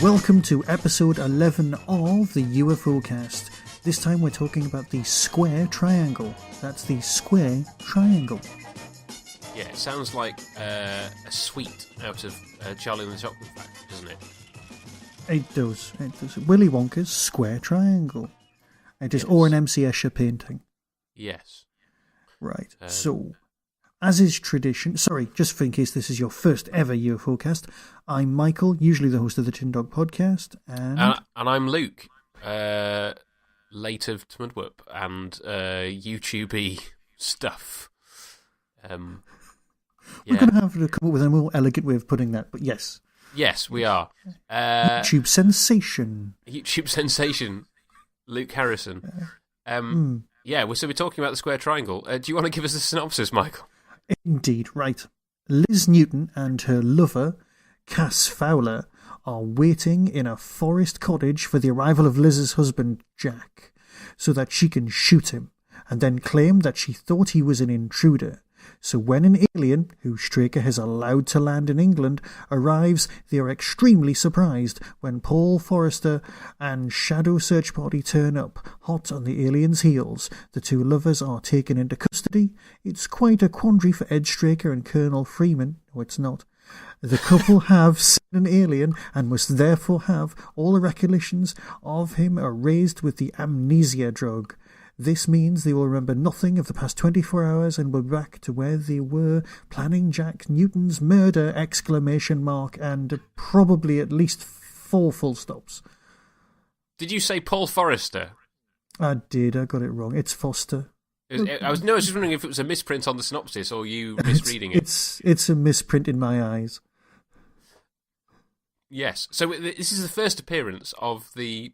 Welcome to episode 11 of the UFOcast. This time we're talking about the square triangle. That's the square triangle. Yeah, it sounds like a sweet out of Charlie and the Chocolate Factory, doesn't it? It does. It does. Willy Wonka's square triangle. It is, yes. Or an MC Escher painting. Yes. Right. So, as is tradition, sorry, just in case this is your first ever UFOcast, I'm Michael, usually the host of the Tin Dog podcast, and I'm Luke, late of Tmudwup and YouTube-y stuff. We're going to have to come up with a more elegant way of putting that, but yes. Yes, we are. YouTube sensation. YouTube sensation, Luke Harrison. Yeah, so we're talking about the square triangle. Do you want to give us a synopsis, Michael? Indeed, right. Liz Newton and her lover, Cass Fowler, are waiting in a forest cottage for the arrival of Liz's husband, Jack, so that she can shoot him, and then claim that she thought he was an intruder. So when an alien, who Straker has allowed to land in England, arrives, they are extremely surprised when Paul Forrester and Shadow Search Party turn up, hot on the alien's heels. The two lovers are taken into custody. It's quite a quandary for Ed Straker and Colonel Freeman. No, it's not. The couple have seen an alien and must therefore have all the recollections of him erased with the amnesia drug. This means they will remember nothing of the past 24 hours and will be back to where they were, planning Jack Newton's murder, ! And probably at least 4 full stops. Did you say Paul Forrester? I did, I got it wrong. It's Foster. I was just wondering if it was a misprint on the synopsis or you misreading it. It's a misprint in my eyes. Yes, so this is the first appearance of the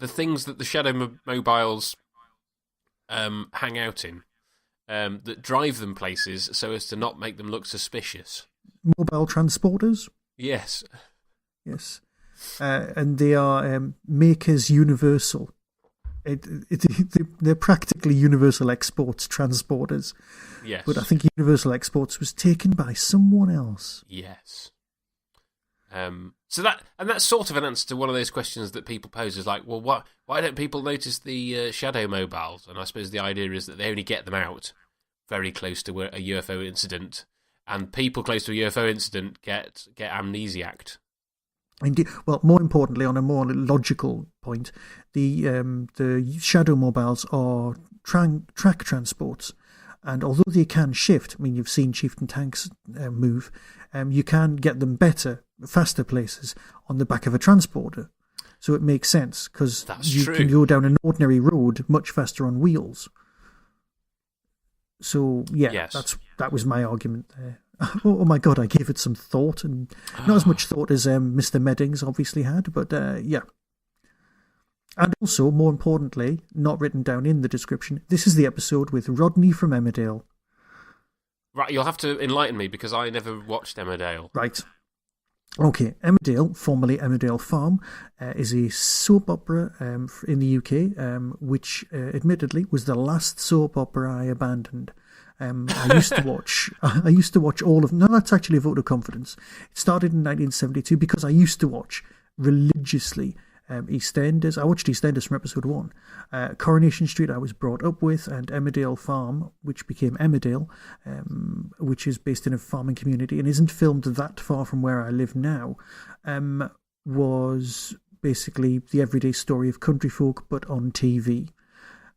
things that the Shadow Mobiles hang out in, that drive them places so as to not make them look suspicious. Mobile transporters? Yes. Yes. And they are Makers Universal. They're practically Universal Exports transporters. Yes. But I think Universal Exports was taken by someone else. Yes. So that's sort of an answer to one of those questions that people pose is like, well, why don't people notice the Shadow Mobiles? And I suppose the idea is that they only get them out very close to a UFO incident, and people close to a UFO incident get amnesiacked. Indeed. Well, more importantly, on a more logical point, the Shadow Mobiles are track transports, and although they can shift, I mean, you've seen Chieftain tanks move, you can get them better, faster places on the back of a transporter. So it makes sense, because you can go down an ordinary road much faster on wheels. So, yeah, yes. that was my argument there. Oh my God, I gave it some thought, and not as much thought as Mr. Meddings obviously had, but yeah. And also, more importantly, not written down in the description, this is the episode with Rodney from Emmerdale. Right, you'll have to enlighten me because I never watched Emmerdale. Right. Okay, Emmerdale, formerly Emmerdale Farm, is a soap opera in the UK, which admittedly was the last soap opera I abandoned. I used to watch all of. No, that's actually a vote of confidence. It started in 1972 because I used to watch religiously EastEnders. I watched EastEnders from episode 1. Coronation Street I was brought up with, and Emmerdale Farm, which became Emmerdale, which is based in a farming community and isn't filmed that far from where I live now, was basically the everyday story of country folk but on TV.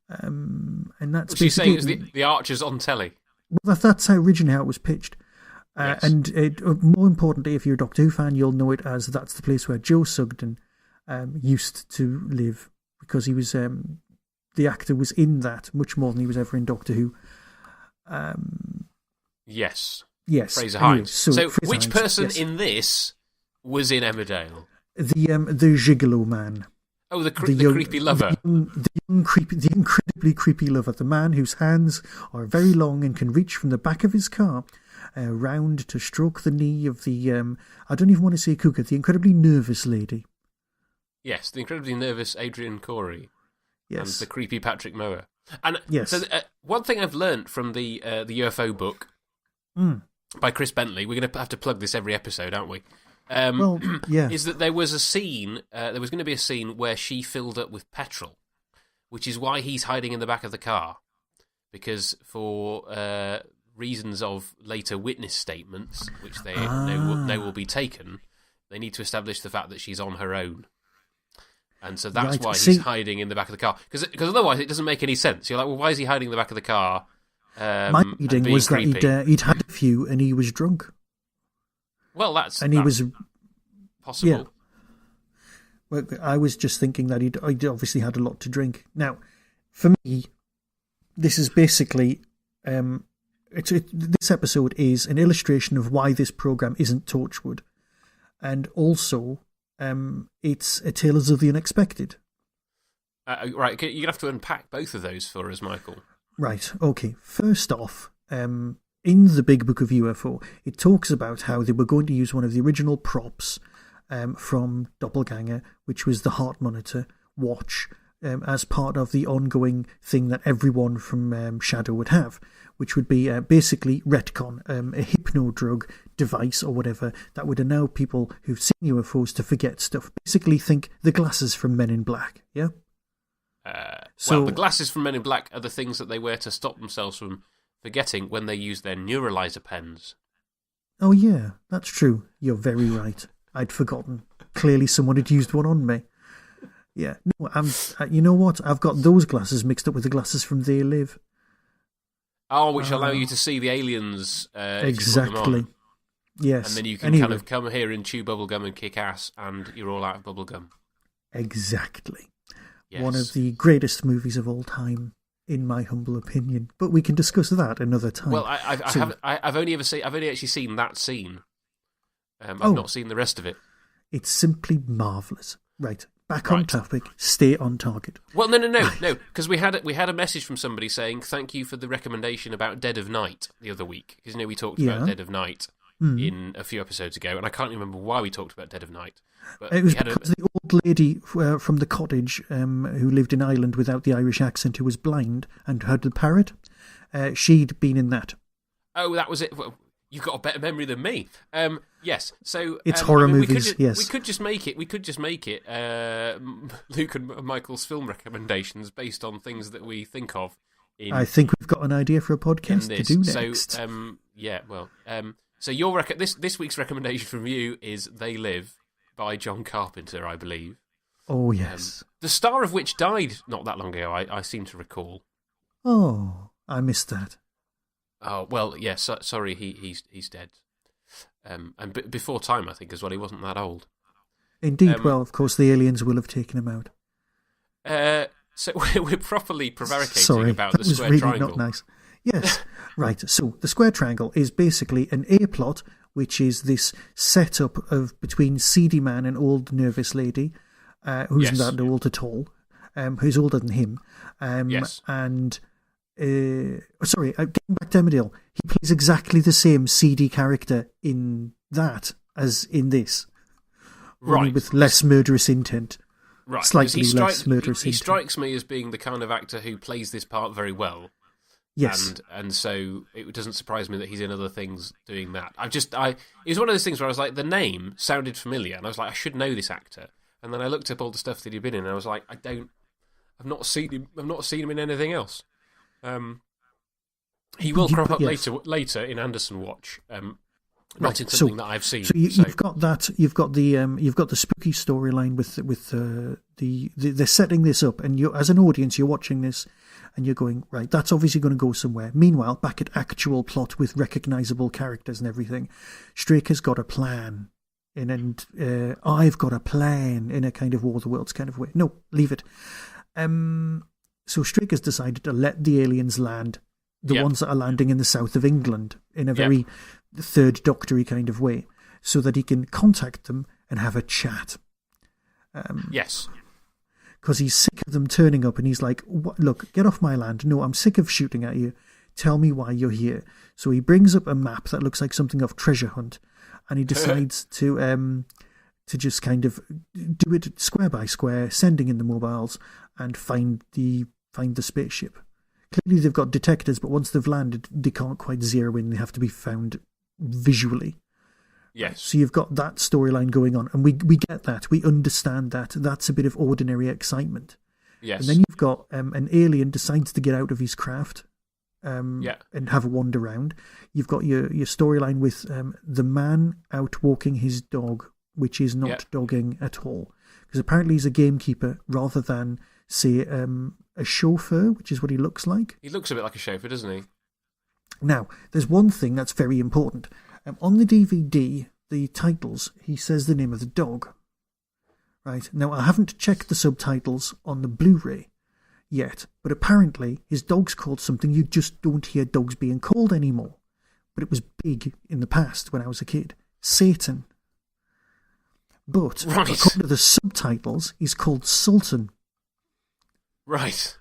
And that's you're saying it was the Archers on telly? Well, that's originally how it was pitched. Yes. And more importantly, if you're a Doctor Who fan, you'll know it as that's the place where Joe Sugden used to live, because he was the actor was in that much more than he was ever in Doctor Who. Yes. Fraser Hines. So which Hines, person yes. in this was in Emmerdale? The Gigolo man. Oh, the creepy lover. The incredibly creepy lover. The man whose hands are very long and can reach from the back of his car round to stroke the knee of the, I don't even want to say cougar, the incredibly nervous lady. Yes, the incredibly nervous Adrian Corey. Yes. And the creepy Patrick Mower. And yes. So one thing I've learnt from the UFO book by Chris Bentley, we're going to have to plug this every episode, aren't we? Well, yeah. is that there was a scene, there was going to be a scene where she filled up with petrol, which is why he's hiding in the back of the car. Because for reasons of later witness statements, which they know will be taken, they need to establish the fact that she's on her own. And so that's why he's hiding in the back of the car. Because otherwise it doesn't make any sense. You're like, well, why is he hiding in the back of the car? My reading was that he'd had a few and he was drunk. Well, that's possible. Yeah. Well, I was just thinking that he'd obviously had a lot to drink. Now, for me, this is basically this episode is an illustration of why this program isn't Torchwood, and also it's a Tales of the Unexpected. Right, you're gonna have to unpack both of those for us, Michael. Right. Okay. First off, in the Big Book of UFO, it talks about how they were going to use one of the original props from Doppelganger, which was the heart monitor watch, as part of the ongoing thing that everyone from Shadow would have, which would be basically retcon, a hypno drug device or whatever that would allow people who've seen UFOs to forget stuff. Basically, think the glasses from Men in Black, yeah? Well, the glasses from Men in Black are the things that they wear to stop themselves from forgetting when they use their neuralizer pens. Oh, yeah, that's true. You're very right. I'd forgotten. Clearly someone had used one on me. Yeah. No, you know what? I've got those glasses mixed up with the glasses from They Live. Oh, which allow you to see the aliens. Exactly. Yes. And then you can kind of come here and chew bubblegum and kick ass, and you're all out of bubblegum. Exactly. Yes. One of the greatest movies of all time, in my humble opinion. But we can discuss that another time. Well, I've only actually seen that scene. I've not seen the rest of it. It's simply marvellous. Right. Back on topic. Stay on target. Well, no, because we had a message from somebody saying thank you for the recommendation about Dead of Night the other week. Because we talked about Dead of Night in a few episodes ago, and I can't remember why we talked about Dead of Night. But it was because the old lady from the cottage who lived in Ireland without the Irish accent, who was blind and had the parrot, she'd been in that. Oh, that was it. Well, you've got a better memory than me. Yes, so it's horror movies. Yes, we could just make it. Luke and Michael's film recommendations based on things that we think of. I think we've got an idea for a podcast to do next. So your this week's recommendation from you is They Live by John Carpenter, I believe. Oh yes, the star of which died not that long ago. I seem to recall. Oh, I missed that. Oh well, yes. Yeah, sorry, he's dead. And before time, I think, as well. He wasn't that old. Indeed. Well, of course, the aliens will have taken him out. So we're properly prevaricating about the square really triangle. Not nice. Yes, right. So the square triangle is basically an A plot, which is this setup of between seedy man and old nervous lady, who's not old at all, who's older than him. Yes. And getting back to Emmerdale, he plays exactly the same seedy character in that as in this, only with less murderous intent. Right, slightly less murderous intent. He strikes me as being the kind of actor who plays this part very well. Yes, and so it doesn't surprise me that he's in other things doing that. It was one of those things where I was like, the name sounded familiar, and I was like, I should know this actor. And then I looked up all the stuff that he'd been in, and I was like, I've not seen him in anything else. He will crop up later in Anderson Watch, not in something that I've seen. So you've got that. You've got the spooky storyline with they're setting this up, and you as an audience you're watching this, and you're going, right, that's obviously going to go somewhere. Meanwhile, back at actual plot with recognisable characters and everything, Straker's got a plan, and I've got a plan in a kind of War of the Worlds kind of way. No, leave it. So Straker's decided to let the aliens land, the ones that are landing in the south of England, in a very Third Doctor-y kind of way, so that he can contact them and have a chat. Yes. Because he's sick of them turning up, and he's like, look, get off my land. No, I'm sick of shooting at you. Tell me why you're here. So he brings up a map that looks like something off Treasure Hunt, and he decides to just kind of do it square by square, sending in the mobiles and find the spaceship. Clearly they've got detectors, but once they've landed, they can't quite zero in. They have to be found visually. Yes. So you've got that storyline going on, and we get that. We understand that. That's a bit of ordinary excitement. Yes. And then you've got an alien decides to get out of his craft and have a wander around. You've got your storyline with the man out walking his dog, which is not dogging at all. Because apparently he's a gamekeeper rather than, say, a chauffeur, which is what he looks like. He looks a bit like a chauffeur, doesn't he? Now, there's one thing that's very important. On the DVD, the titles, he says the name of the dog. Right. Now, I haven't checked the subtitles on the Blu-ray yet, but apparently his dog's called something you just don't hear dogs being called anymore. But it was big in the past when I was a kid. Satan. But according to the subtitles, he's called Sultan. Right.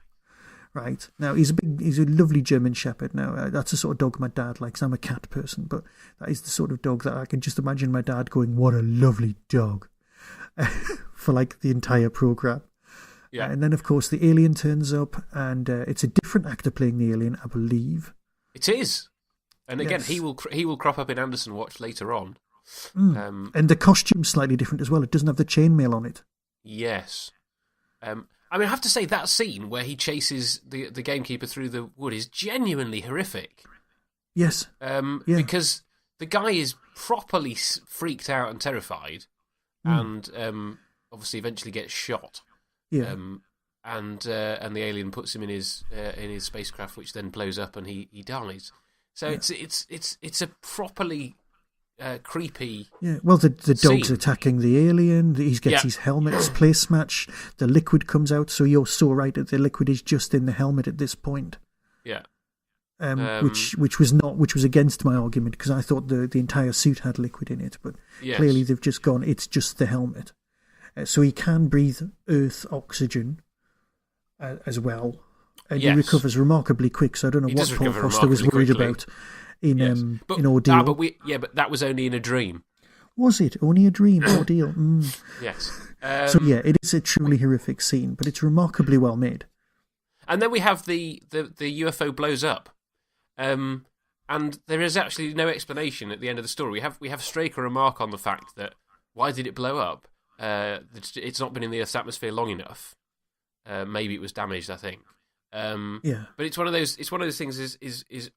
Right. Now, he's a lovely German Shepherd. Now, that's the sort of dog my dad likes. I'm a cat person, but that is the sort of dog that I can just imagine my dad going, "What a lovely dog," for like the entire program. Yeah. And then, of course, the alien turns up, and it's a different actor playing the alien, I believe. It is. And again, he will crop up in Anderson Watch later on. And the costume's slightly different as well. It doesn't have the chainmail on it. Yes. I mean, I have to say, that scene where he chases the gamekeeper through the wood is genuinely horrific. Yes. Because the guy is properly freaked out and terrified, and obviously eventually gets shot. Yeah. And the alien puts him in his spacecraft, which then blows up, and he dies. So it's a properly creepy. Yeah, well, the dog's attacking the alien. He gets his helmet's place smashed. The liquid comes out, so you're so right that the liquid is just in the helmet at this point. Yeah. Which was against my argument, because I thought the entire suit had liquid in it, but clearly they've just gone, it's just the helmet. So he can breathe Earth oxygen as well, and he recovers remarkably quick. So I don't know what Paul Foster was worried about in Ordeal. But that was only in a dream. Was it only a dream? Ordeal. Yes. So it is a truly horrific scene, but it's remarkably well made. And then we have the UFO blows up, and there is actually no explanation at the end of the story. We have Straker remark on the fact that why did it blow up? It's not been in the Earth's atmosphere long enough. Maybe it was damaged, I think. But it's one of those things. Is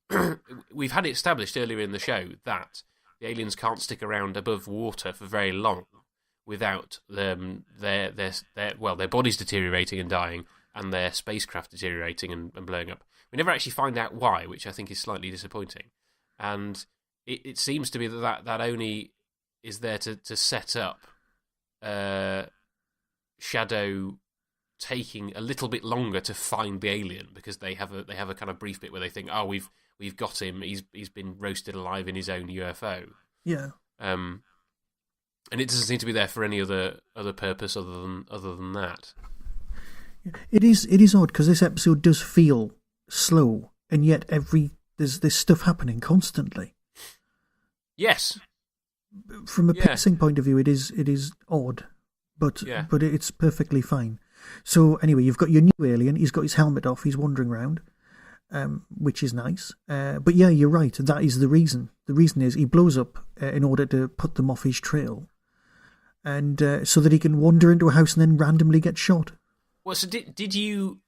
we've had it established earlier in the show that the aliens can't stick around above water for very long without their bodies deteriorating and dying, and their spacecraft deteriorating and blowing up. We never actually find out why, which I think is slightly disappointing. And it seems to be that only is there to set up Shadow taking a little bit longer to find the alien, because they have a kind of brief bit where they think, oh, we've got him. He's been roasted alive in his own UFO. Yeah. And it doesn't seem to be there for any other purpose other than that. It is odd, because this episode does feel slow, and yet there's stuff happening constantly. Yes. From a pacing point of view, it is odd, but it's perfectly fine. So anyway, you've got your new alien. He's got his helmet off. He's wandering around, which is nice. But yeah, you're right. That is the reason. The reason is he blows up in order to put them off his trail, and so that he can wander into a house and then randomly get shot. Well, so did you?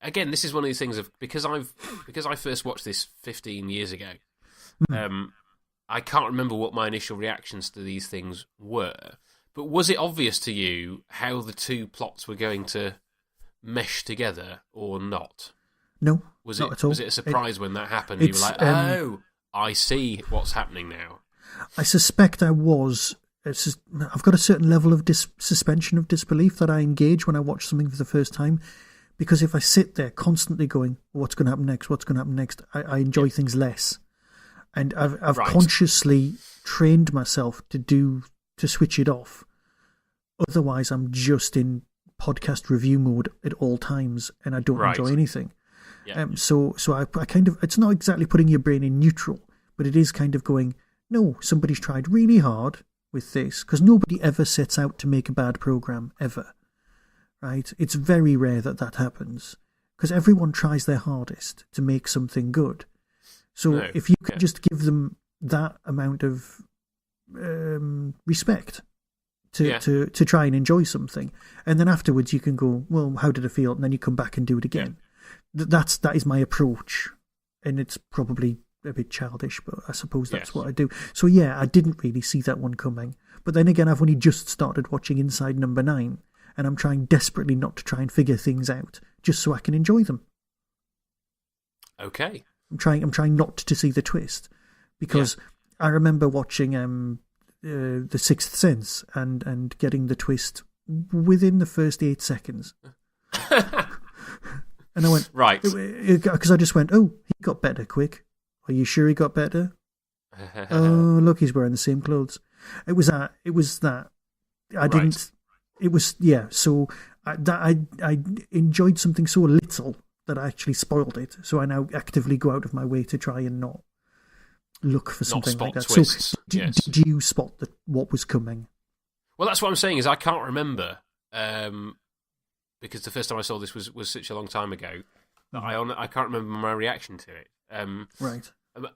Again, this is one of these things of because I first watched this 15 years ago. I can't remember what my initial reactions to these things were, but was it obvious to you how the two plots were going to mesh together or not? No, not at all. Was it a surprise when that happened? You were like, oh, I see what's happening now. I suspect I was. I've got a certain level of suspension of disbelief that I engage when I watch something for the first time, because if I sit there constantly going, what's going to happen next, what's going to happen next, I enjoy things less. And I've consciously trained myself to switch it off. Otherwise, I'm just in podcast review mode at all times, and I don't enjoy anything. Yeah. So I kind of, it's not exactly putting your brain in neutral, but it is kind of going, no, somebody's tried really hard with this, because nobody ever sets out to make a bad program, ever. Right? It's very rare that happens, because everyone tries their hardest to make something good. So if you can just give them that amount of respect to try and enjoy something. And then afterwards you can go, well, how did I feel? And then you come back and do it again. That is my approach. And it's probably a bit childish, but I suppose that's what I do. So yeah, I didn't really see that one coming. But then again, I've only just started watching Inside Number 9, and I'm trying desperately not to try and figure things out, just so I can enjoy them. Okay. I'm trying not to see the twist, because I remember watching The Sixth Sense and getting the twist within the first 8 seconds. And I went, right, because I just went, oh, he got better quick. Are you sure he got better? Oh, look, he's wearing the same clothes. It was that. I didn't. It was So I enjoyed something so little that I actually spoiled it. So I now actively go out of my way to try and not look for something like that. Twists. So did you spot what was coming? Well, that's what I'm saying. Is I can't remember because the first time I saw this was such a long time ago that I can't remember my reaction to it. Right.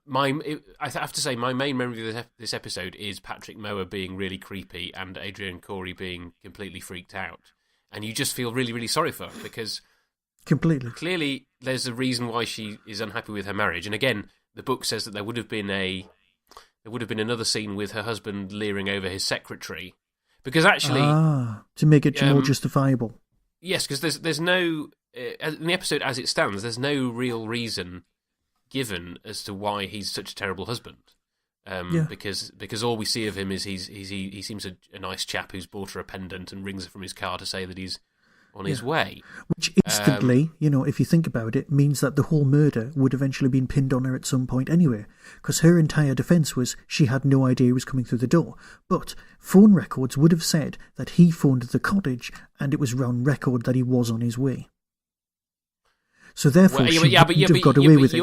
I have to say, my main memory of this episode is Patrick Mower being really creepy and Adrienne Corey being completely freaked out. And you just feel really, really sorry for her because clearly there's a reason why she is unhappy with her marriage. And again, the book says that there would have been another scene with her husband leering over his secretary. Because actually... to make it more justifiable. Yes, because there's no... in the episode as it stands, there's no real reason given as to why he's such a terrible husband. Because all we see of him is he seems a nice chap who's bought her a pendant and rings her from his car to say that he's on his way. Which instantly, if you think about it, means that the whole murder would eventually been pinned on her at some point anyway. Because her entire defence was she had no idea he was coming through the door. But phone records would have said that he phoned the cottage and it was on record that he was on his way. So therefore, she wouldn't have got away with it.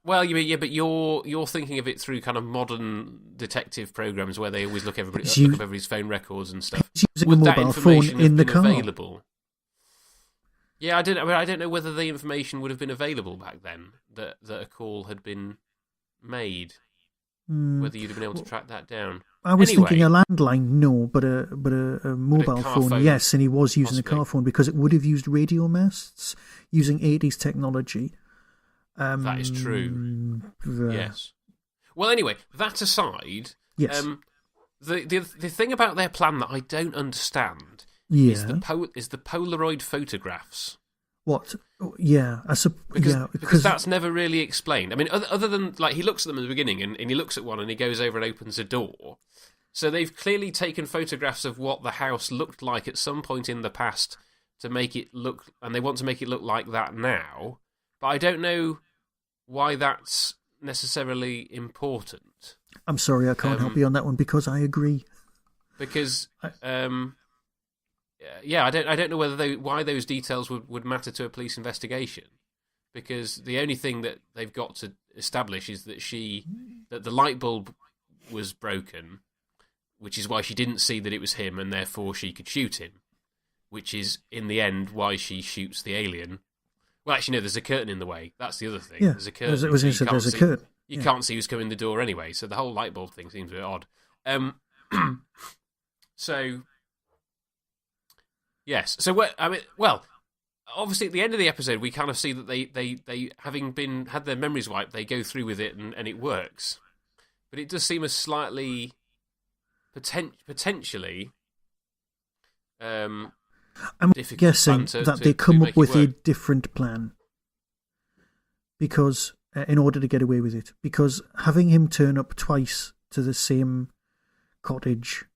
But you're thinking of it through kind of modern detective programs where they always look up everybody's phone records and stuff. Using a mobile phone in the car. Available? Yeah, I don't know whether the information would have been available back then that a call had been made. Whether you'd have been able to track that down. I was thinking a landline, no, but a mobile phone, yes, and he was using a car phone because it would have used radio masts using 80s technology. That is true. Yes. Well, anyway, that aside, yes. The thing about their plan that I don't understand is the Polaroid photographs. What? Yeah, because that's never really explained. I mean, other than like he looks at them at the beginning and he looks at one and he goes over and opens a door. So they've clearly taken photographs of what the house looked like at some point in the past to make it look, and they want to make it look like that now. But I don't know why that's necessarily important. I'm sorry, I can't help you on that one because I agree. Because I don't know why those details would matter to a police investigation, because the only thing that they've got to establish is that the light bulb was broken, which is why she didn't see that it was him, and therefore she could shoot him, which is in the end why she shoots the alien. Well, actually, no, there's a curtain in the way. That's the other thing. Yeah, there's a curtain. There's a curtain. You can't see who's coming in the door anyway, so the whole light bulb thing seems a bit odd. So. Yes. So, obviously at the end of the episode, we kind of see that they having had their memories wiped, they go through with it and it works. But it does seem a slightly potentially I'm guessing that they come up with a different plan because in order to get away with it, because having him turn up twice to the same cottage.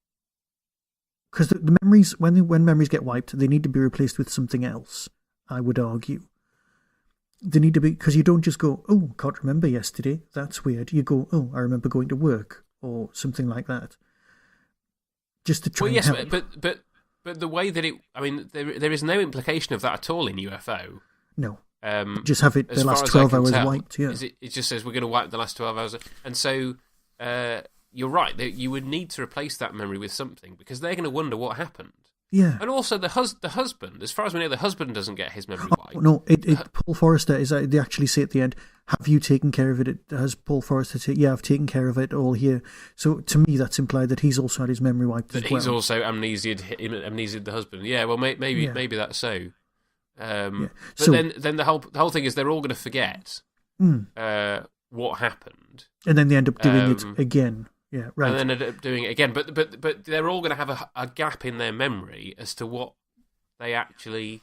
Because the memories, when memories get wiped, they need to be replaced with something else, I would argue. They need to be, because you don't just go, oh, can't remember yesterday, that's weird. You go, oh, I remember going to work, or something like that. Just to try and help. But the way that there is no implication of that at all in UFO. No. Just have it the last 12 hours wiped, yeah. It just says we're going to wipe the last 12 hours. And so... you're right. You would need to replace that memory with something because they're going to wonder what happened. Yeah. And also the husband, as far as we know, the husband doesn't get his memory wiped. No, Paul Forrester is. They actually say at the end, "Have you taken care of it?" Has Paul Forrester said, "Yeah, I've taken care of it all here." So to me, that's implied that he's also had his memory wiped as well. He's also amnesia'd the husband. Yeah, well, maybe that's so. But So, then the whole thing is they're all going to forget what happened, and then they end up doing it again. Yeah, right. And then end up doing it again. But they're all going to have a gap in their memory as to what they actually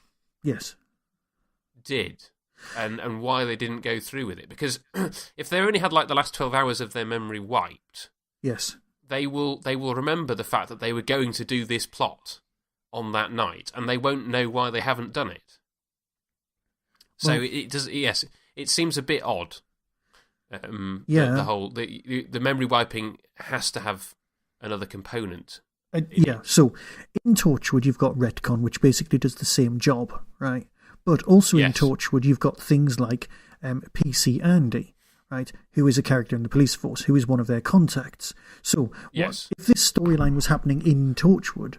did and why they didn't go through with it. Because if they only had like the last 12 hours of their memory wiped, they will remember the fact that they were going to do this plot on that night, and they won't know why they haven't done it. So it does. Yes, it seems a bit odd. The memory wiping has to have another component. So in Torchwood you've got retcon, which basically does the same job, right? But also in Torchwood you've got things like PC Andy, right, who is a character in the police force, who is one of their contacts. So if this storyline was happening in Torchwood,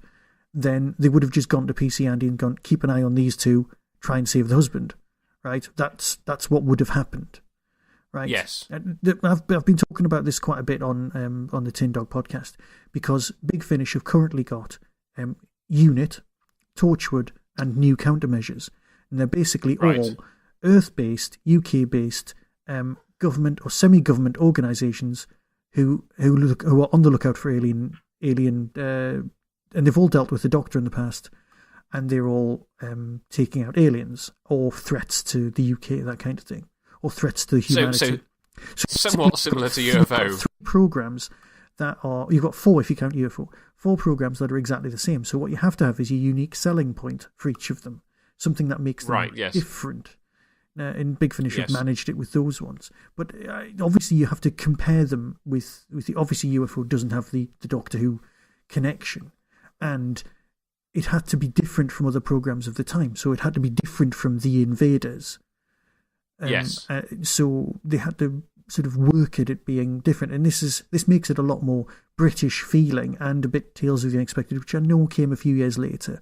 then they would have just gone to PC Andy and gone, keep an eye on these two, try and save the husband, right? That's what would have happened. Right. Yes. I've been talking about this quite a bit on the Tin Dog podcast, because Big Finish have currently got UNIT, Torchwood, and New Countermeasures, and they're basically all Earth-based, UK-based government or semi-government organisations who are on the lookout for alien, and they've all dealt with the Doctor in the past, and they're all taking out aliens or threats to the UK, that kind of thing. Or threats to humanity. So somewhat similar to UFO. Three programs that are, you've got four if you count UFO, four programs that are exactly the same. So what you have to have is a unique selling point for each of them, something that makes them different. And Big Finish have managed it with those ones. But obviously you have to compare them with obviously UFO doesn't have the Doctor Who connection. And it had to be different from other programs of the time. So it had to be different from The Invaders. So they had to sort of work at it being different, and this makes it a lot more British feeling and a bit Tales of the Unexpected, which I know came a few years later.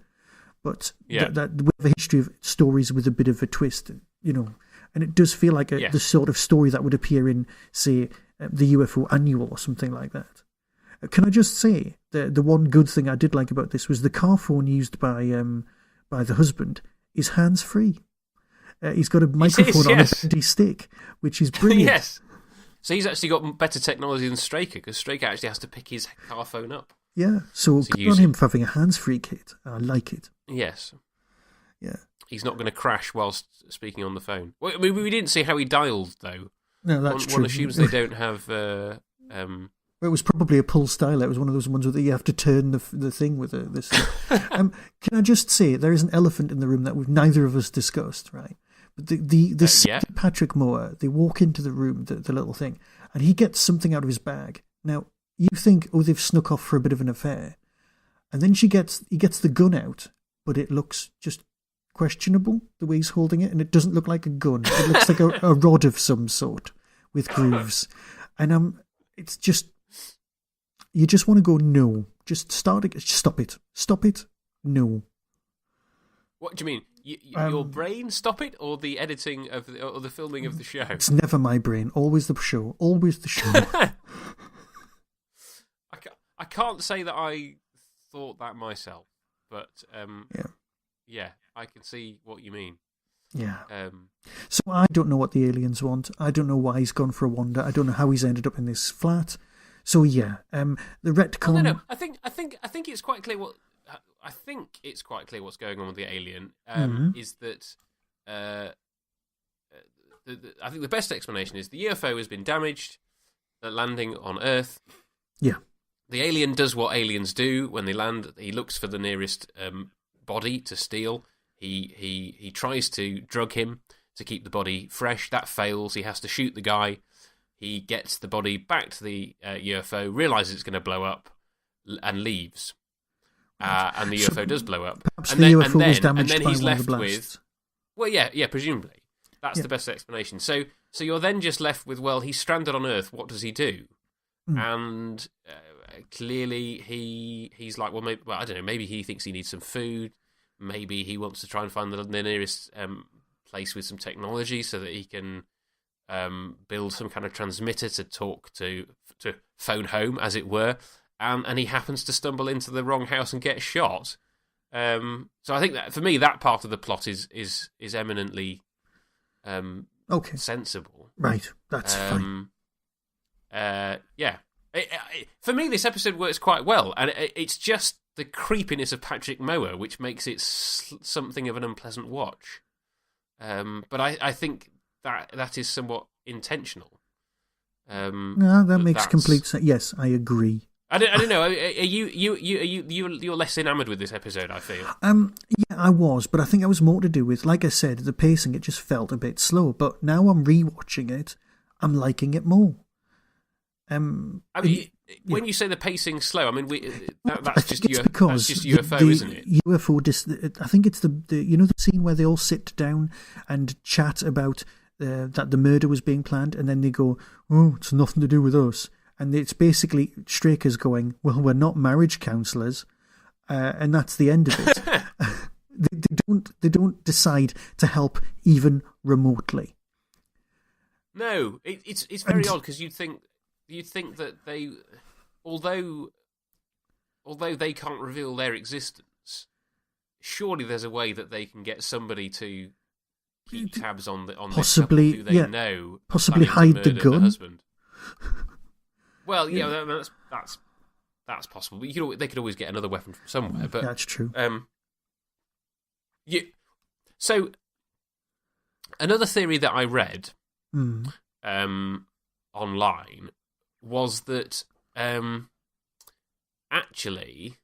But that we have a history of stories with a bit of a twist, and it does feel like the sort of story that would appear in, say, the UFO Annual or something like that. Can I just say the one good thing I did like about this was the car phone used by the husband is hands free. He's got a microphone on a bendy stick, which is brilliant. Yes. So he's actually got better technology than Straker, because Straker actually has to pick his car phone up. Yeah, so good on him for having a hands-free kit. I like it. Yes. Yeah. He's not going to crash whilst speaking on the phone. Well, I mean, we didn't see how he dialed, though. No, that's true. One assumes they don't have... Well, it was probably a pulse dialer. It was one of those ones where you have to turn the thing with this. Can I just say, there is an elephant in the room that neither of us discussed, right? But the Patrick Moore, they walk into the room, the little thing, and he gets something out of his bag. Now, you think, they've snuck off for a bit of an affair. And then he gets the gun out, but it looks just questionable, the way he's holding it, and it doesn't look like a gun. It looks like a rod of some sort with grooves. And it's just... You just want to go, no. Just stop it. Stop it. No. What do you mean? Your brain stop it, or the editing or the filming of the show? It's never my brain. Always the show. Always the show. I can't say that I thought that myself, but I can see what you mean. Yeah. So I don't know what the aliens want. I don't know why he's gone for a wander. I don't know how he's ended up in this flat. So the retcon. No. I think it's quite clear what. I think it's quite clear what's going on with the alien. Is that I think the best explanation is the UFO has been damaged at landing on Earth. Yeah. The alien does what aliens do when they land. He looks for the nearest body to steal. He tries to drug him to keep the body fresh. That fails. He has to shoot the guy. He gets the body back to the UFO, realizes it's going to blow up, and leaves. And the UFO does blow up. Perhaps the UFO was damaged by he's one of left the blasts. Well, yeah, presumably. That's the best explanation. So you're then just left with, well, he's stranded on Earth. What does he do? And clearly he's like, well, I don't know. Maybe he thinks he needs some food. Maybe he wants to try and find the nearest place with some technology so that he can build some kind of transmitter to talk to phone home, as it were. And he happens to stumble into the wrong house and get shot. So I think that for me, that part of the plot is eminently sensible. Right, that's fine. Yeah. For me, this episode works quite well, and it's just the creepiness of Patrick Mower which makes it something of an unpleasant watch. But I think that is somewhat intentional. No, that makes complete sense. Yes, I agree. I don't know. Are you're less enamoured with this episode, I feel. Yeah, I was, but I think it was more to do with, like I said, the pacing. It just felt a bit slow. But now I'm rewatching it, I'm liking it more. When you say the pacing's slow, I mean that's just UFO, isn't it? UFO. I think it's the the scene where they all sit down and chat about that the murder was being planned, and then they go, "Oh, it's nothing to do with us." And it's basically Straker's going, well, we're not marriage counsellors, and that's the end of it. They don't decide to help even remotely. No, it's very odd, because you'd think that they, although they can't reveal their existence, surely there's a way that they can get somebody to keep tabs on possibly the couple who they know, possibly hide the gun. The husband. Well, yeah, that's possible. But they could always get another weapon from somewhere. But that's true. So another theory that I read online was that actually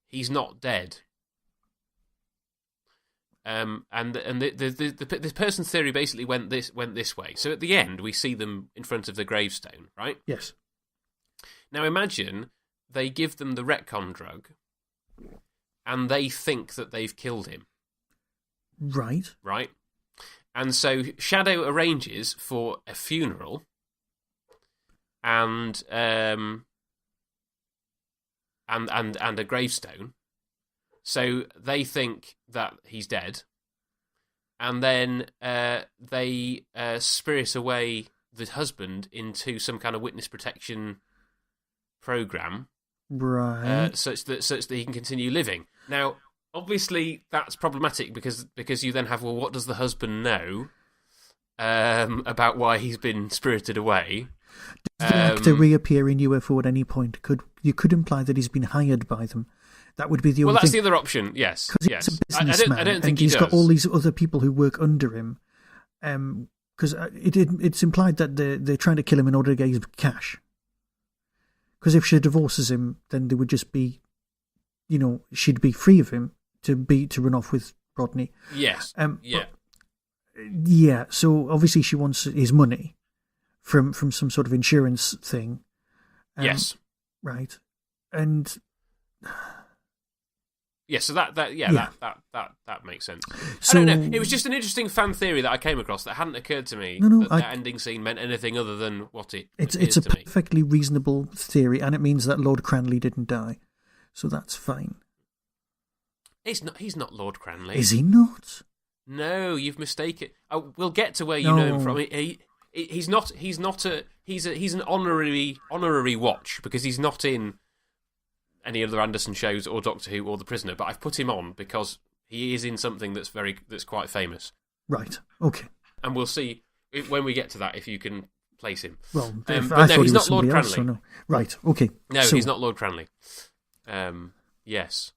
he's not dead. And the person's theory basically went this way. So at the end, we see them in front of the gravestone, right? Yes. Now imagine they give them the retcon drug, and they think that they've killed him. Right. Right. And so Shadow arranges for a funeral, and a gravestone. So they think that he's dead, and then they spirit away the husband into some kind of witness protection program, right? Such that he can continue living. Now, obviously, that's problematic because you then have, well, what does the husband know about why he's been spirited away? Does the actor reappear in UFO at any point? You could imply that he's been hired by them. That would be the only thing. Well, that's the other option, yes. Because he's a businessman, I don't think and he's got all these other people who work under him. Because it's implied that they're trying to kill him in order to get his cash. Because if she divorces him, then they would just be, she'd be free of him to run off with Rodney. Yes. Yeah. So obviously she wants his money from some sort of insurance thing. Yes. Right. And yeah, so that makes sense. So, I don't know. It was just an interesting fan theory that I came across that hadn't occurred to me. The ending scene meant anything other than what it's a perfectly reasonable theory, and it means that Lord Cranley didn't die, so that's fine. He's not Lord Cranley. Is he not? No, you've mistaken. We'll get to where you know him from. He's not. He's an honorary watch, because he's not in any other Anderson shows or Doctor Who or The Prisoner, but I've put him on because he is in something that's quite famous. Right. Okay. And we'll see when we get to that if you can place him. Well, but no, he's not Lord Cranley. No. Right. Okay. No, he's not Lord Cranley. Yes.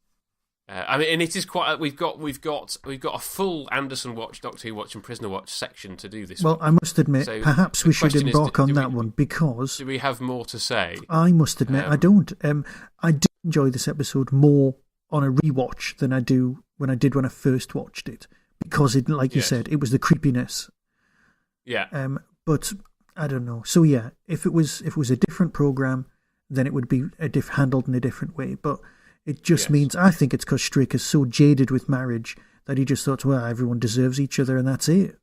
I mean, and it is quite. We've got a full Anderson watch, Doctor Who watch, and Prisoner watch section to do this. Well, I must admit, perhaps we should embark on that one, because do we have more to say? I must admit, I don't. I did enjoy this episode more on a rewatch than I do when I first watched it, because it, like you said, it was the creepiness. Yeah. But I don't know. So yeah, if it was a different program, then it would be handled in a different way. But it just means, I think it's because Straker's so jaded with marriage that he just thought, well, everyone deserves each other and that's it.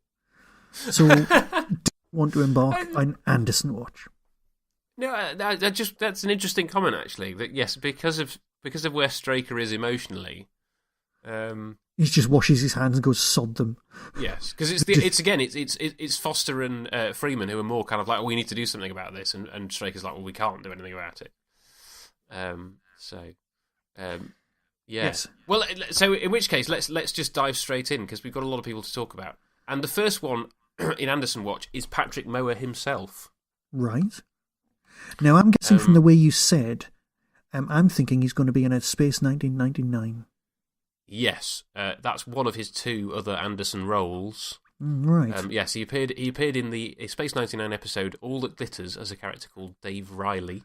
So do you want to embark on Anderson watch? No, that's an interesting comment actually. That yes, because of where Straker is emotionally, he just washes his hands and goes sod them. Yes, because it's Foster and Freeman who are more kind of like, we need to do something about this, and Straker's like, well, we can't do anything about it. Yes. Well, so in which case, let's just dive straight in because we've got a lot of people to talk about, and the first one in Anderson Watch is Patrick Mower himself. Right. Now, I'm guessing from the way you said, I'm thinking he's going to be in a Space 1999. Yes, that's one of his two other Anderson roles. Right. Yes, he appeared in the Space 99 episode All That Glitters as a character called Dave Riley,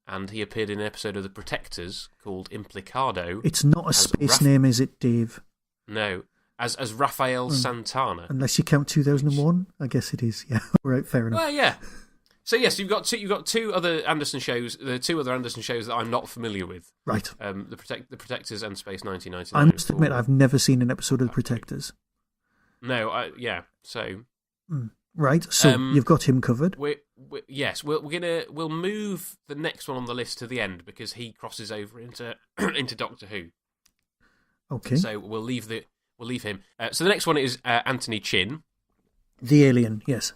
and he appeared in an episode of The Protectors called Implicado. It's not a space name, is it, Dave? No, as Rafael Santana. Unless you count 2001, I guess it is. Yeah, right, fair enough. Well, yeah. So yes, you've got two other Anderson shows. The two other Anderson shows that I'm not familiar with. Right. The Protectors and Space 1999. I must admit, I've never seen an episode of The Protectors. No, yeah. So. Right. So you've got him covered. We'll move the next one on the list to the end because he crosses over into into Doctor Who. Okay. So we'll leave him. So the next one is Anthony Chin, the alien. Yes.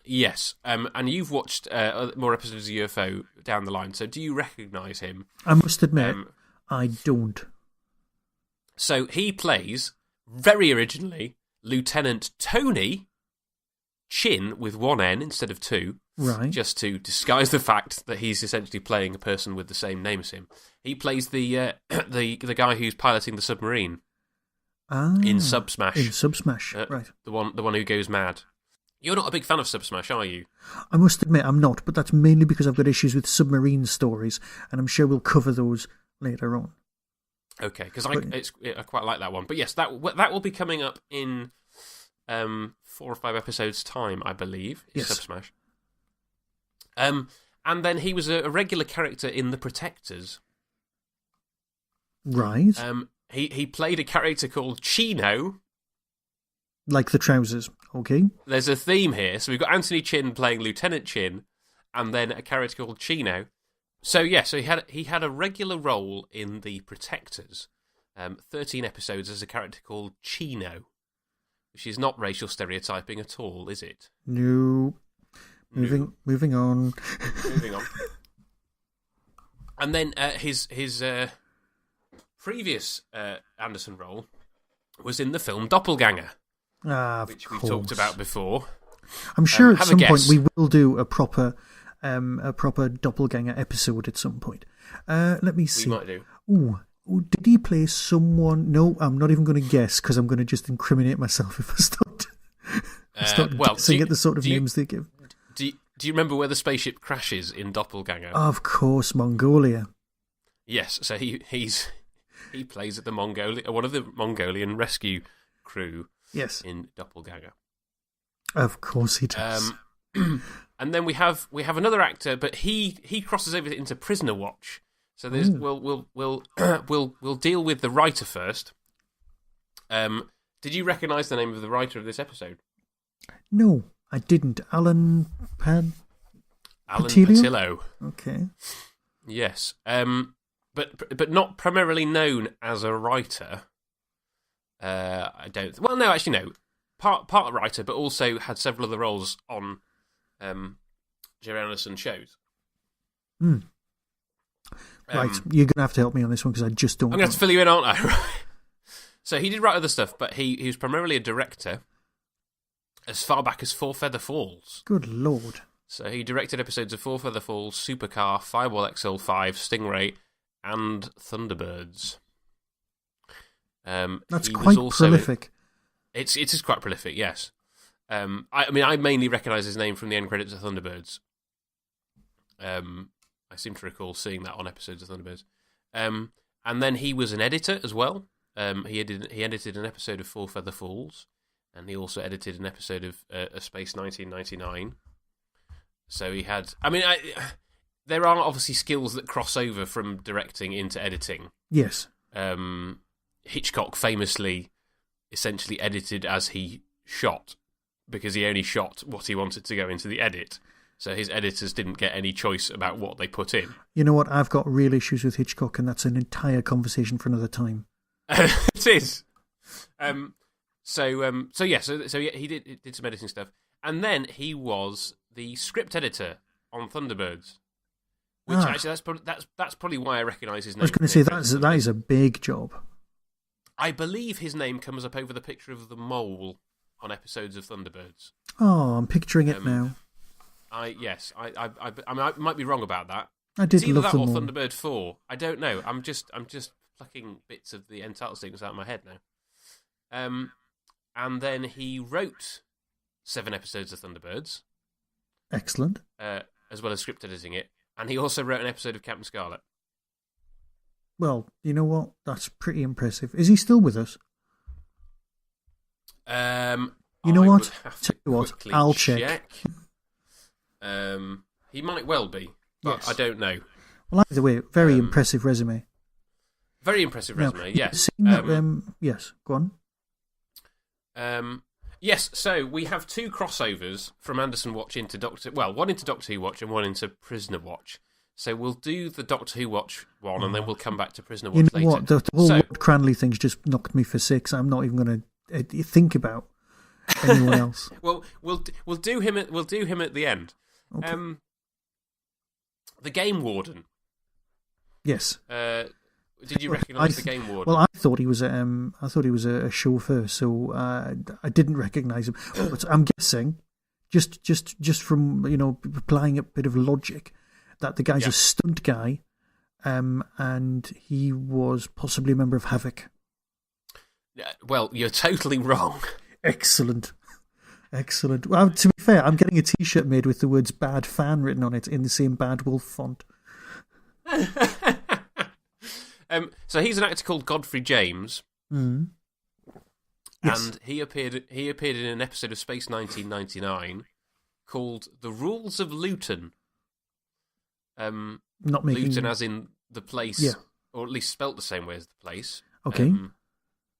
Yes, and you've watched more episodes of UFO down the line, so do you recognise him? I must admit, I don't. So he plays, very originally, Lieutenant Tony Chin with one N instead of two, right? Just to disguise the fact that he's essentially playing a person with the same name as him. He plays the guy who's piloting the submarine in Subsmash. In Subsmash, right? The one who goes mad. You're not a big fan of Subsmash, are you? I must admit I'm not, but that's mainly because I've got issues with submarine stories, and I'm sure we'll cover those later on. Okay, because I quite like that one. But yes, that will be coming up in 4 or 5 episodes' time, I believe. Yes. Subsmash. And then he was a regular character in The Protectors. Right. He played a character called Chino. Like the trousers, okay. There's a theme here. So we've got Anthony Chin playing Lieutenant Chin, and then a character called Chino. So he had a regular role in The Protectors, 13 episodes as a character called Chino, which is not racial stereotyping at all, is it? No. Moving on. Moving on. And then his previous Anderson role was in the film Doppelganger. Which we've talked about before. I'm sure at some point we will do a proper doppelganger episode at some point. Let me see. We might do. Ooh, did he play someone? No, I'm not even going to guess because I'm going to just incriminate myself if I start guessing at the sort of names they give. Do you remember where the spaceship crashes in Doppelganger? Of course, Mongolia. Yes, so he plays at one of the Mongolian rescue crew. Yes. In Doppelganger. Of course he does. And then we have another actor, but he crosses over into Prisoner Watch. So there's we'll deal with the writer first. Did you recognise the name of the writer of this episode? No, I didn't. Alan Patillo. Okay. Yes. But not primarily known as a writer. I don't. Well, no, actually, no. Part writer, but also had several other roles on Gerry Anderson shows. Right, you're going to have to help me on this one because I just don't. I'm going to have to fill you in, aren't I? So he did write other stuff, but he was primarily a director as far back as Four Feather Falls. Good Lord. So he directed episodes of Four Feather Falls, Supercar, Fireball XL5, Stingray, and Thunderbirds. That's quite prolific. It is quite prolific, yes. I mainly recognise his name from the end credits of Thunderbirds. I seem to recall seeing that on episodes of Thunderbirds. And then he was an editor as well. He edited an episode of Four Feather Falls, and he also edited an episode of A Space 1999. So he had... there are obviously skills that cross over from directing into editing. Yes. Hitchcock famously essentially edited as he shot, because he only shot what he wanted to go into the edit. So his editors didn't get any choice about what they put in. You know what? I've got real issues with Hitchcock, and that's an entire conversation for another time. It is. So he did some editing stuff, and then he was the script editor on Thunderbirds. Which actually, that's probably why I recognise his name. I was going to say that is a big job. I believe his name comes up over the picture of the mole on episodes of Thunderbirds. Oh, I'm picturing it now. I might be wrong about that. I did it's either love that them or all. Thunderbird 4. I don't know. I'm just plucking bits of the end title sequence out of my head now. And then he wrote 7 episodes of Thunderbirds. Excellent. As well as script editing it. And he also wrote an episode of Captain Scarlet. Well, you know what? That's pretty impressive. Is he still with us? You know what? Tell you what, I'll check. He might well be, but yes. I don't know. Well, either way, very impressive resume. Very impressive resume, yes. Yes, go on. Yes, so we have 2 crossovers from Anderson Watch into one into Doctor Who Watch and one into Prisoner Watch. So we'll do the Doctor Who Watch one, and then we'll come back to Prisoner Watch later. You know what? The whole Lord Cranley thing's just knocked me for 6. I'm not even going to think about anyone else. Well, we'll do him at the end. Okay. The Game Warden. Yes. Did you recognise the Game Warden? Well, I thought he was a chauffeur, so I didn't recognise him. But I'm guessing, just from applying a bit of logic, that the guy's a stunt guy, and he was possibly a member of Havoc. Well, you're totally wrong. Excellent. Well, to be fair, I'm getting a T-shirt made with the words "Bad Fan" written on it in the same Bad Wolf font. So he's an actor called Godfrey James. Mm. Yes. And he appeared in an episode of Space 1999 called "The Rules of Luton." Not making... Luton as in the place, or at least spelt the same way as the place. Okay.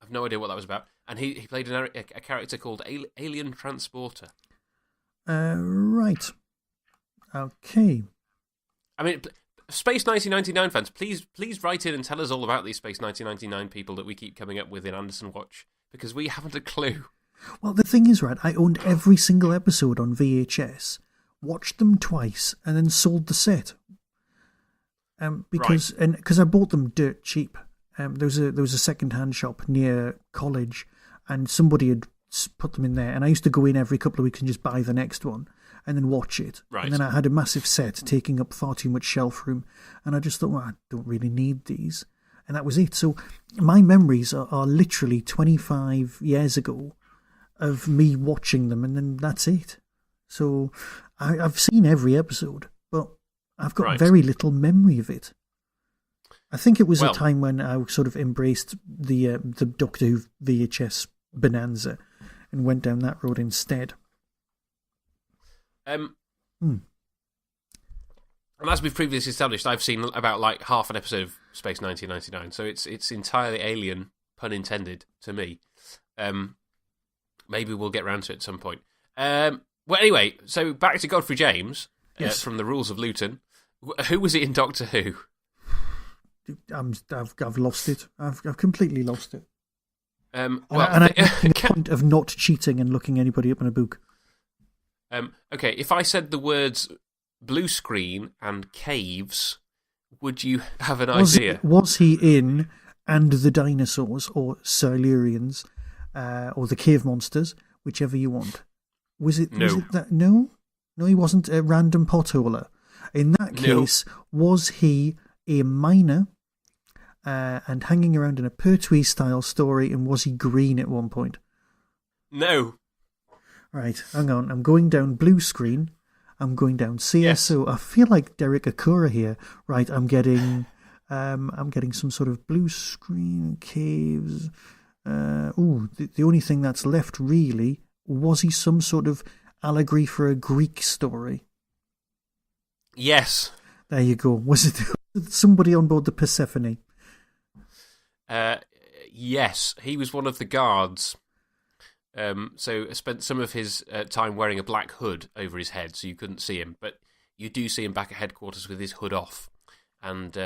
I've no idea what that was about. And he played a character called Alien Transporter. Right. Okay. I mean, Space 1999 fans, please write in and tell us all about these Space 1999 people that we keep coming up with in Anderson Watch, because we haven't a clue. Well, the thing is, right, I owned every single episode on VHS, watched them twice, and then sold the set. Because I bought them dirt cheap. There was a second-hand shop near college, and somebody had put them in there, and I used to go in every couple of weeks and just buy the next one and then watch it. Right. And then I had a massive set taking up far too much shelf room, and I just thought, well, I don't really need these. And that was it. So my memories are literally 25 years ago of me watching them, and then that's it. So I've seen every episode, but I've got very little memory of it. I think it was a time when I sort of embraced the Doctor Who VHS bonanza and went down that road instead. And as we've previously established, I've seen about like half an episode of Space 1999, so it's entirely alien, pun intended, to me. Maybe we'll get round to it at some point. Well, anyway, so back to Godfrey James from The Rules of Luton. Who was he in Doctor Who? I've lost it. I've completely lost it. I'm making a point of not cheating and looking anybody up in a book. Okay, if I said the words blue screen and caves, would you have an idea? Was he in And the Dinosaurs, or Silurians, or the Cave Monsters, whichever you want? Was it that? No, he wasn't a random potholer. In that case, was he a miner and hanging around in a Pertwee-style story, and was he green at one point? No. Right, hang on. I'm going down blue screen. I'm going down CSO. Yes. I feel like Derek Akura here. Right, I'm getting some sort of blue screen, caves. The only thing that's left really, was he some sort of allegory for a Greek story? Yes. There you go. Was it somebody on board the Persephone? Yes, he was one of the guards. So I spent some of his time wearing a black hood over his head, so you couldn't see him. But you do see him back at headquarters with his hood off, and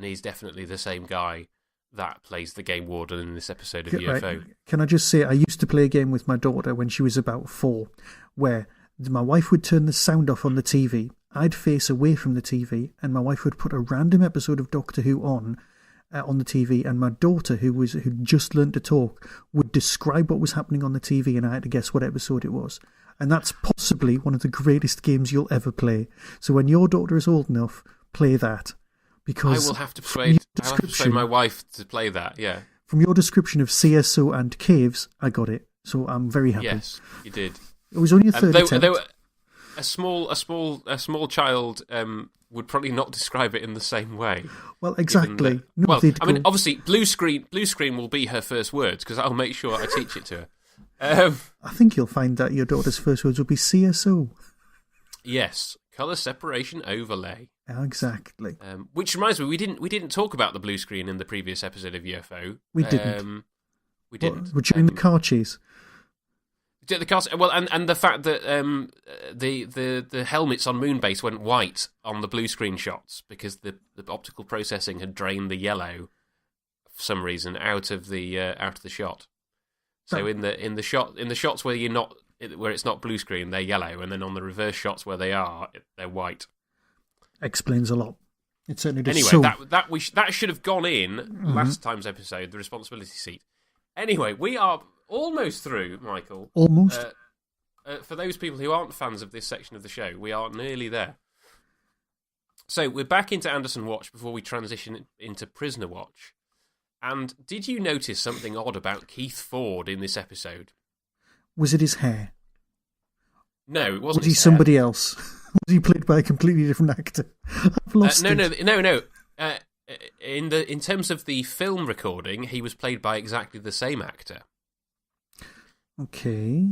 he's definitely the same guy that plays the game warden in this episode of UFO. Can I just say, I used to play a game with my daughter when she was about 4, where my wife would turn the sound off on the TV, I'd face away from the TV, and my wife would put a random episode of Doctor Who on the TV, and my daughter, who just learned to talk, would describe what was happening on the TV, and I had to guess what episode it was. And that's possibly one of the greatest games you'll ever play. So when your daughter is old enough, play that. Because I will have to persuade my wife to play that, yeah. From your description of CSO and caves, I got it. So I'm very happy. Yes, you did. It was only a third attempt. A small child would probably not describe it in the same way. Well, exactly. Obviously, blue screen will be her first words, because I'll make sure I teach it to her. I think you'll find that your daughter's first words will be CSO. Yes, colour separation overlay. Exactly. Which reminds me, we didn't talk about the blue screen in the previous episode of UFO. We didn't. We didn't. We're during the car chase. The cast, well, and the fact that the helmets on Moonbase went white on the blue screen shots because the optical processing had drained the yellow for some reason out of the shot. So in the shots where it's not blue screen, they're yellow, and then on the reverse shots where they're white. Explains a lot. It certainly does. Anyway, that should have gone in last time's episode, the responsibility seat. Anyway, we are almost through, Michael. Almost. For those people who aren't fans of this section of the show, we are nearly there. So we're back into Anderson Watch before we transition into Prisoner Watch. And did you notice something odd about Keith Ford in this episode? Was it his hair? No, it wasn't. Was he somebody else? Was he played by a completely different actor? I've lost it. No. In terms of the film recording, he was played by exactly the same actor. Okay.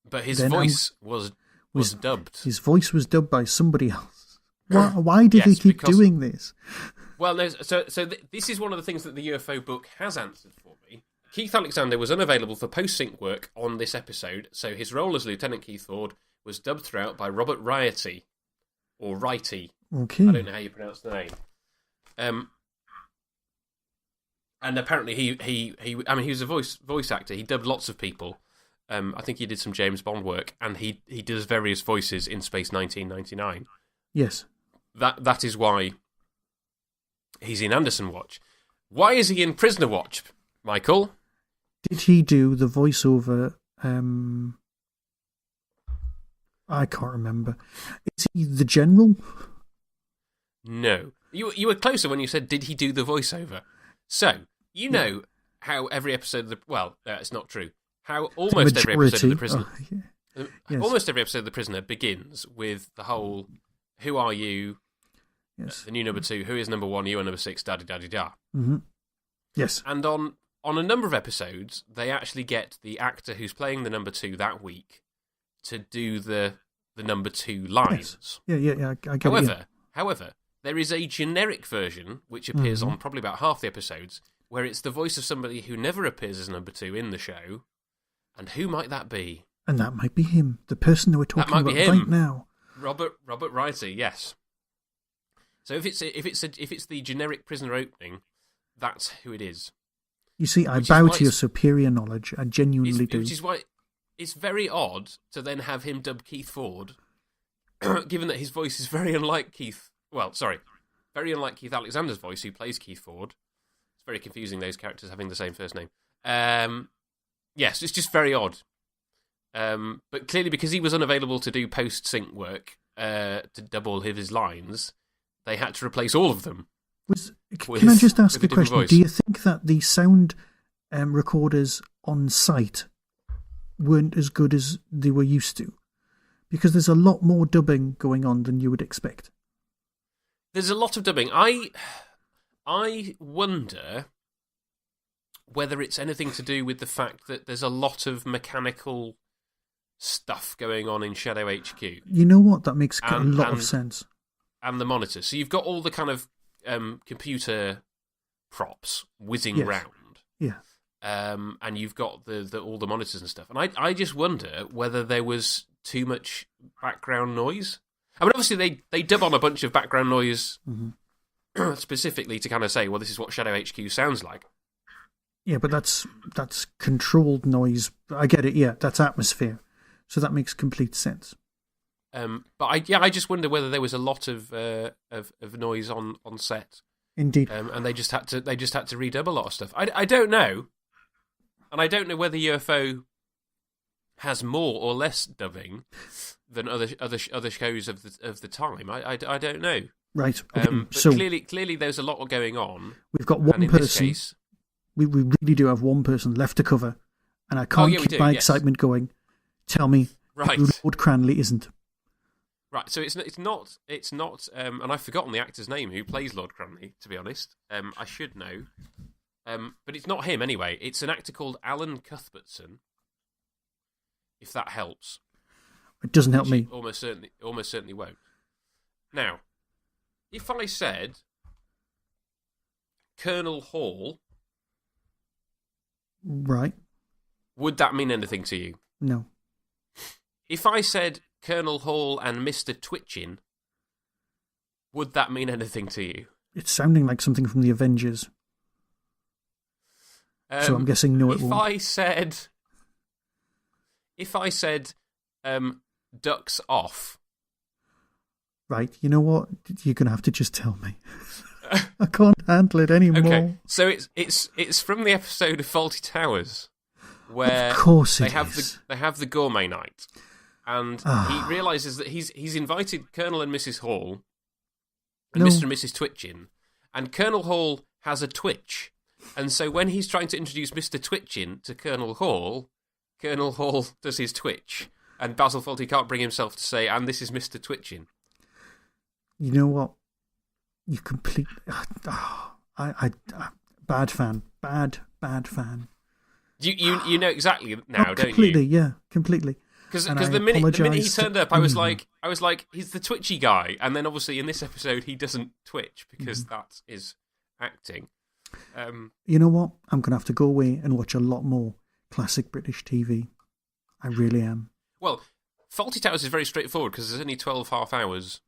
But his voice was dubbed. His voice was dubbed by somebody else. Why did they keep doing this? Well, this is one of the things that the UFO book has answered for me. Keith Alexander was unavailable for post-sync work on this episode, so his role as Lieutenant Keith Ford was dubbed throughout by Robert Riety, or Righty. Okay. I don't know how you pronounce the name. And apparently he was a voice actor. He dubbed lots of people. I think he did some James Bond work, and he does various voices in Space 1999. Yes. That is why he's in Anderson Watch. Why is he in Prisoner Watch, Michael? Did he do the voiceover? I can't remember. Is he the general? No. You were closer when you said, did he do the voiceover? So, you know how every episode of it's not true. How almost every episode of The Prisoner... Yes. Almost every episode of The Prisoner begins with the whole, who are you? Yes. The new number 2, who is number 1, you are number 6, da-di-da-di-da. Mm-hmm. Yes. And on a number of episodes, they actually get the actor who's playing the number 2 that week to do the number 2 lines. Yes. Yeah, I get it. However, there is a generic version, which appears on probably about half the episodes, where it's the voice of somebody who never appears as number 2 in the show. And who might that be? And that might be him, the person that we're talking about right now. Robert Righty, yes. So if it's the generic Prisoner opening, that's who it is. You see, I bow to your superior knowledge. I genuinely do. Which is why it's very odd to then have him dub Keith Ford, given that his voice is very unlike Keith. Well, sorry, very unlike Keith Alexander's voice, who plays Keith Ford. It's very confusing, those characters having the same first name. Yes, it's just very odd. But clearly, because he was unavailable to do post-sync work to dub all of his lines, they had to replace all of them. Can I just ask a question? Voice. Do you think that the sound recorders on site weren't as good as they were used to? Because there's a lot more dubbing going on than you would expect. There's a lot of dubbing. I wonder whether it's anything to do with the fact that there's a lot of mechanical stuff going on in Shadow HQ. You know what? That makes a lot of sense. And the monitor. So you've got all the kind of computer props whizzing round. Yeah. and you've got the all the monitors and stuff. And I just wonder whether there was too much background noise. I mean, obviously they dub on a bunch of background noise specifically to kind of say, well, this is what Shadow HQ sounds like. Yeah, but that's controlled noise. I get it. Yeah, that's atmosphere. So that makes complete sense. But I just wonder whether there was a lot of noise on set. Indeed. And they just had to redub a lot of stuff. I don't know, and I don't know whether UFO has more or less dubbing than other shows of the time. I don't know. Right. Okay. But so clearly there's a lot going on. We've got one person. Case, we really do have one person left to cover, and I can't keep my excitement going. Tell me, right? Lord Cranley isn't. Right, so it's not, and I've forgotten the actor's name who plays Lord Cranley, to be honest. I should know. But it's not him anyway. It's an actor called Alan Cuthbertson, if that helps. It doesn't help me. Almost certainly won't. Now, if I said Colonel Hall... Right. Would that mean anything to you? No. If I said Colonel Hall and Mr. Twitchin, would that mean anything to you? It's sounding like something from the Avengers. So I'm guessing no, it won't. If I said ducks off. Right, you know what? You're going to have to just tell me. I can't handle it anymore. Okay, so it's from the episode of Fawlty Towers where of course they have the gourmet night. And he realises that he's invited Colonel and Mrs. Hall and Mr. and Mrs. Twitchin, and Colonel Hall has a twitch. And so when he's trying to introduce Mr. Twitchin to Colonel Hall does his twitch. And Basil Fawlty can't bring himself to say, and this is Mr. Twitchin. You know what? You complete... bad fan. Bad fan. You know exactly now, don't you? Completely, yeah. Completely. Because the minute he turned up, I was like, he's the twitchy guy, and then obviously in this episode he doesn't twitch because that is acting. You know what? I'm going to have to go away and watch a lot more classic British TV. I really am. Well, Fawlty Towers is very straightforward because there's only 12 half hours.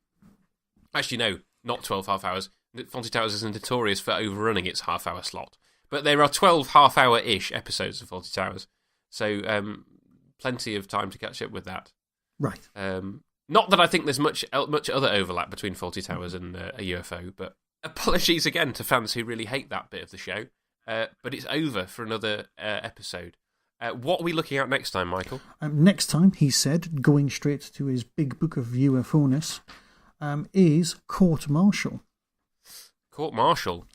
Actually, no, not 12 half hours. Fawlty Towers is notorious for overrunning its half-hour slot. But there are 12 half-hour-ish episodes of Fawlty Towers. So, plenty of time to catch up with that. Right. Not that I think there's much other overlap between Fawlty Towers and a UFO, but apologies again to fans who really hate that bit of the show. But it's over for another episode. What are we looking at next time, Michael? Next time, he said, going straight to his big book of UFO-ness, is Court Martial. Court Martial.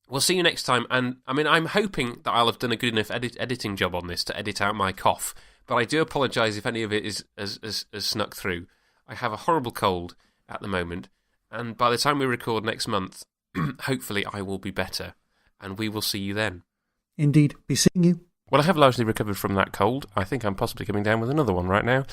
We'll see you next time. And I mean, I'm hoping that I'll have done a good enough editing job on this to edit out my cough. But I do apologise if any of it has snuck through. I have a horrible cold at the moment. And by the time we record next month, hopefully I will be better. And we will see you then. Indeed. Be seeing you. Well, I have largely recovered from that cold. I think I'm possibly coming down with another one right now.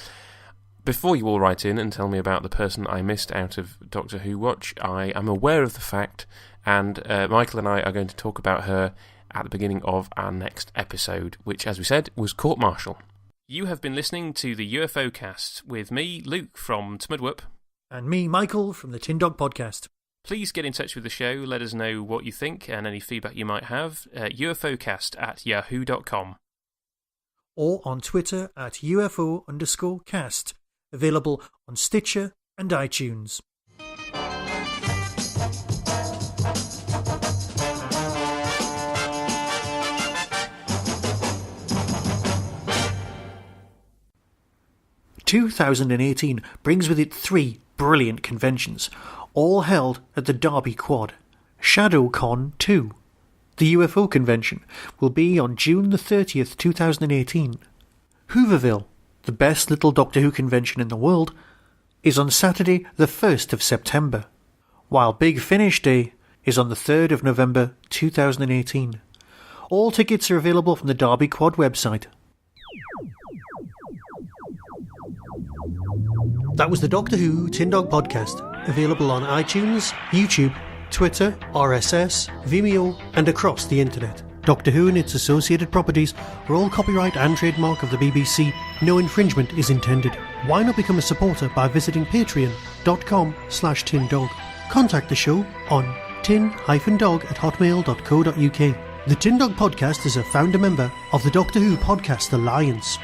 Before you all write in and tell me about the person I missed out of Doctor Who Watch, I am aware of the fact, and Michael and I are going to talk about her at the beginning of our next episode, which, as we said, was Court Martial. You have been listening to the UFOcast with me, Luke, from Tmudwup. And me, Michael, from the Tin Dog Podcast. Please get in touch with the show, let us know what you think and any feedback you might have at ufocast@yahoo.com. Or on Twitter at UFO_cast. Available on Stitcher and iTunes. "2018 brings with it 3 brilliant conventions, all held at the Derby Quad. ShadowCon 2. The UFO convention will be on June the 30th, 2018. Hooverville, the best little Doctor Who convention in the world, is on Saturday the 1st of September, while Big Finish Day is on the 3rd of November 2018. All tickets are available from the Derby Quad website. That was the Doctor Who Tin Dog Podcast, available on iTunes, YouTube, Twitter, RSS, Vimeo, and across the internet. Doctor Who and its associated properties are all copyright and trademark of the BBC. No infringement is intended. Why not become a supporter by visiting patreon.com/tindog. Contact the show on tin-dog@hotmail.co.uk. The Tin Dog Podcast is a founder member of the Doctor Who Podcast Alliance.